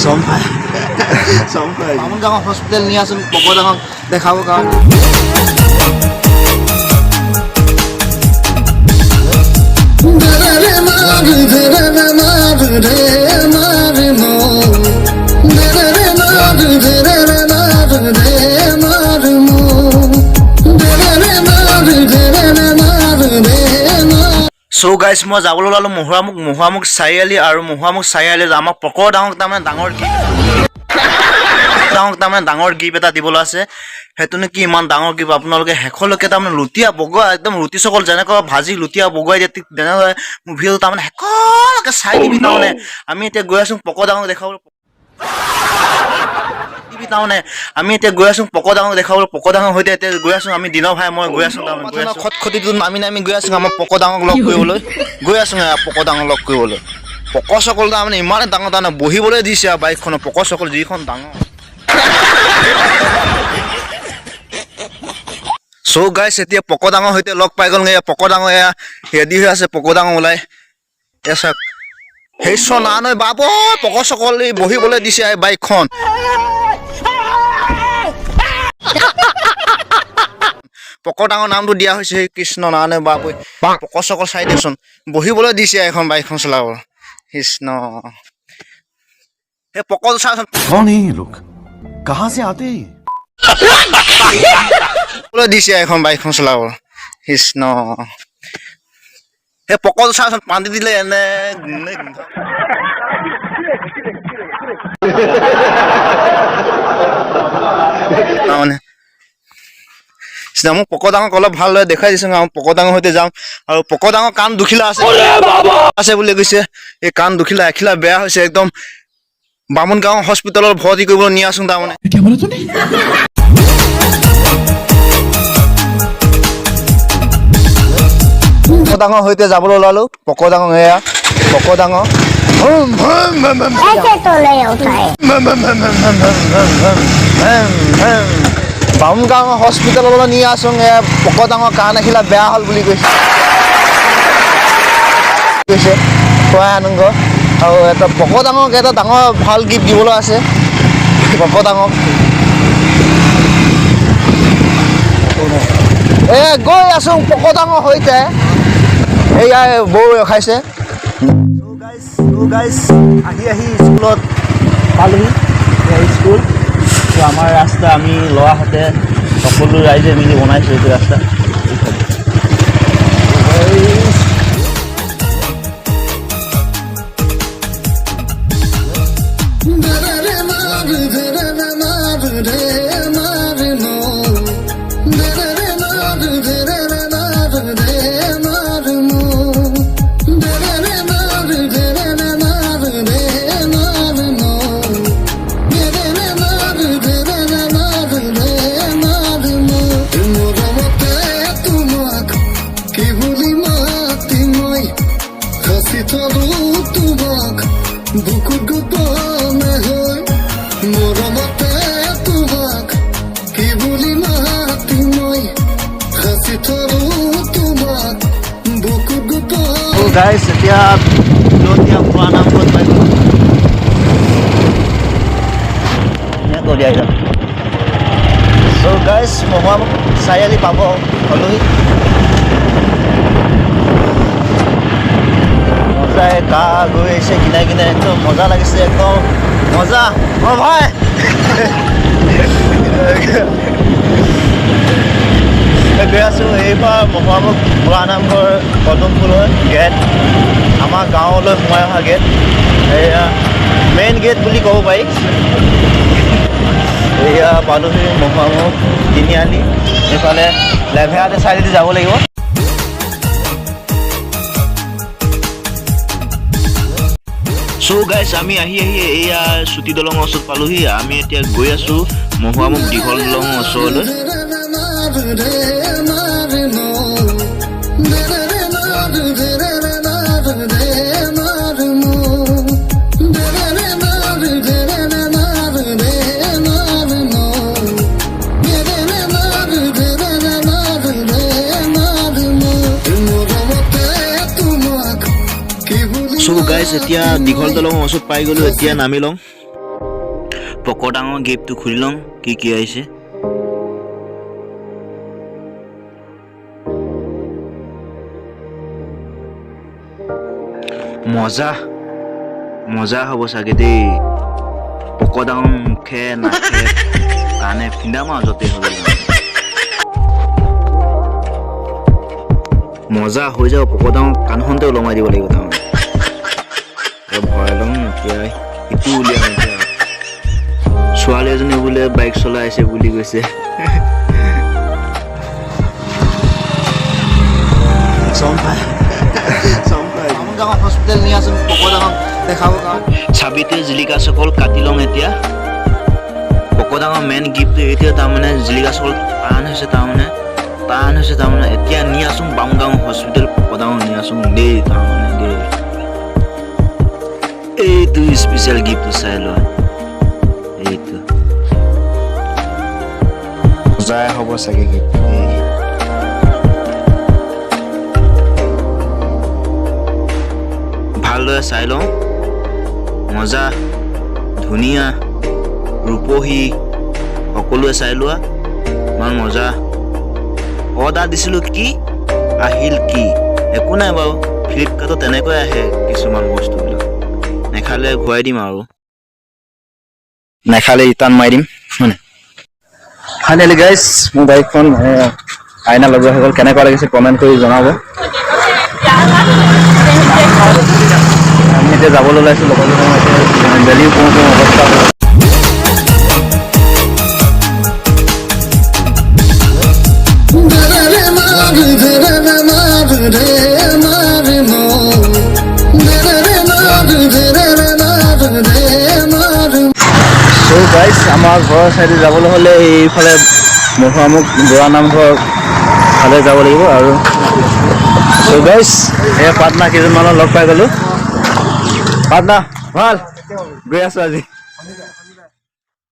চম্পাই বামুণ গাঁও হস্পিটেল নিয়ে আসুন পকোদাঙক দেখাবৰ কাৰণে So guys, মই যাবলৈ ওলালো মহুৱামুখ চাৰিআলি আৰু মহুৱামুখ চাৰিআলিত আমাক পকোদাঙক তাৰমানে ডাঙৰ গিফ্ট এটা দিবলৈ আছে হেতুনে কি ইমান ডাঙৰ গিফ্ট আপোনালোকে শেষলৈকে তাৰমানে লুটিয়া বগোৱা একদম ৰুটি চকল যেনেকৈ ভাজি লুটিয়া বগোৱাই দিয়ে তেনেকৈ মুভিটো তাৰমানে শেষলৈকে চাই দিবি তাৰমানে আমি এতিয়া গৈ আছো পকোদাঙক দেখাবলৈ পকোদাঙৰ সৈতে এতিয়া গৈ আছো আমি দিনৰ ভাই মই গৈ আছো তাৰমানে খটখটিটো নামি গৈ আছো আমাৰ পকোদাঙক লগ কৰিবলৈ গৈ আছো পকোদাঙক লগ কৰিবলৈ পকচকল তাৰমানে ইমানে ডাঙৰ বহিবলৈ দিছে আৰু বাইকখনৰ পকচকল যিখন ডাঙৰ So guys, এতিয়া পকোদাঙৰ সৈতে লগ পাই গ'ল পকোদাঙৰ এয়া ৰেডি হৈ আছে পকোদাঙৰ ওলাই এছা সেই না নয় বাপ পকচকল বহিবলৈ দিছে বাইকখন পকোদাঙৰ নামটো দিয়া হৈছে সেই কৃষ্ণ না নয় বাপ পকচকল চাই দেচোন বহিবলৈ দিছে এখন বাইকখন চলাব কৃষ্ণ সেই পকল চাচোন कौन है ये लोग कहां से आते हैं দিছে এখন বাইকখন চলাব কৃষ্ণ সেই পকল চাচোন পানী দিলে এনে মোক পকোদাঙক অলপ ভালদৰে দেখাই দিছো পকোদাঙৰ সৈতে যাম আৰু পকোদাঙৰ কাণ দুখিলা আছে বুলি কৈছে এই কাণ দুখিলা এখিলা বেয়া হৈছে একদম বামুণ গাঁও হস্পিটেলত ভৰ্তি কৰিবলৈ নি আছো তাৰমানে পকোদাঙৰ সৈতে যাবলৈ ওলালো পকোদাঙৰ এয়া পকোদাঙৰ বামুণ গাঁও হস্পিটেললৈ নি আছো পকোদাঙৰ কাণ এখিলা বেয়া হ'ল বুলি কৈছে খুৱাই আনন্দ আৰু এটা পকোদাঙক এটা ডাঙৰ ভাল গিফ্ট দিবলৈ আছে পকোদাঙক গৈ আছো পকোদাঙৰ সৈতে এয়া বৌ ৰখাইছে আহি স্কুলত পালোহি স্কুল আমাৰ ৰাস্তা আমি ল'ৰাহঁতে সকলো ৰাইজে মিলি বনাইছোঁ এইটো ৰাস্তা Guys, এতিয়া লতিয়া পুৰা নামত পাই গ'ল So guys, মহুৱামুখ চাৰিআলি পাব হলহি মজাই গা গৈ আহিছে কিনাই একদম মজা লাগিছে একদম মজা ভাই গৈ আছো এইবাৰ মহুৱামুখ বুঢ়া নামঘৰ পদুমফুলৰ গেট আমাৰ গাঁৱলৈ সোমাই অহা গেট এয়া মেইন গেট বুলি ক'ব পাৰি এয়া পালোহি মহুৱামুখ তিনিআলি এইফালে লেভেৰাতে চাইডেদি যাব লাগিব So guys, আমি আহি এয়া চুটি দলঙৰ ওচৰত পালোহি আমি এতিয়া গৈ আছো মহুৱামুখ দীঘল দলঙৰ ওচৰলৈ So guys, এতিয়া দীঘল দলঙৰ ওচৰত পাই গ'লো এতিয়া নামি লওঁ পকৰ ডাঙৰ গিফ্টটো খুলি লওঁ কি কি আহিছে মজা মজা হ'ব চাগে দেই পকৰ ডাঙৰ মুখে নাকে কাণে ফিন্দা মাজতে হ'ব মজা হৈ যাব পকৰ ডাঙৰ কাণখনতে ওলমাই দিব লাগিব তাৰমানে ভৰাই লওঁ এতিয়া ইটো উলিয়াম এতিয়া ছোৱালী এজনী বোলে বাইক চলাই আছে বুলি কৈছে ডাঙৰ হস্পিটেল নি আছো পকৰ ডাঙৰ দেখাবৰ কাৰণে চাবিটোৱে জিলিকা চকল কাটি লওঁ এতিয়া পকৰ ডাঙৰ মেইন গিফ্টটো এতিয়া তাৰমানে জিলিকা চকল টান হৈছে তাৰমানে এতিয়া নি আছো বামগাঁও হস্পিটেল পকৰ ডাঙৰ নি আছো দেই তাৰমানে দেই এইটো স্পেচিয়েল গিফ্টটো চাই লোৱা এইটো মজাই হ'ব চাগে গীত ভালদৰে চাই লওঁ মজা ধুনীয়া ৰূপহী সকলোৱে চাই লোৱা ইমান মজা অৰ্ডাৰ দিছিলোঁ কি আহিল কি একো নাই বাৰু ফ্লিপকাৰ্টত তেনেকৈ আহে কিছুমান বস্তুবিলাক নেখালে ঘূৰাই দিম আৰু নেখালে ৰিটাৰ্ণ মাৰি দিম হয় নাই ফাইনেলি গাইজ মোৰ বাইকখন আইনা লগোৱা হৈ গ'ল কেনেকুৱা লাগিছে কমেণ্ট কৰি জনাব আমি এতিয়া যাবলৈ ওলাইছোঁ লগৰ দেলহি পৌঁছো অৱস্থা চ' গাইজ আমাৰ ঘৰৰ চাইডে যাবলৈ হ'লে এইফালে মুখামুখ বুঢ়া নামঘৰ ফালে যাব লাগিব আৰু চ' গাইজ এই পাটনা কেইজনমানৰ লগ পাই গ'লোঁ পাটনা ভাল গৈ আছোঁ আজি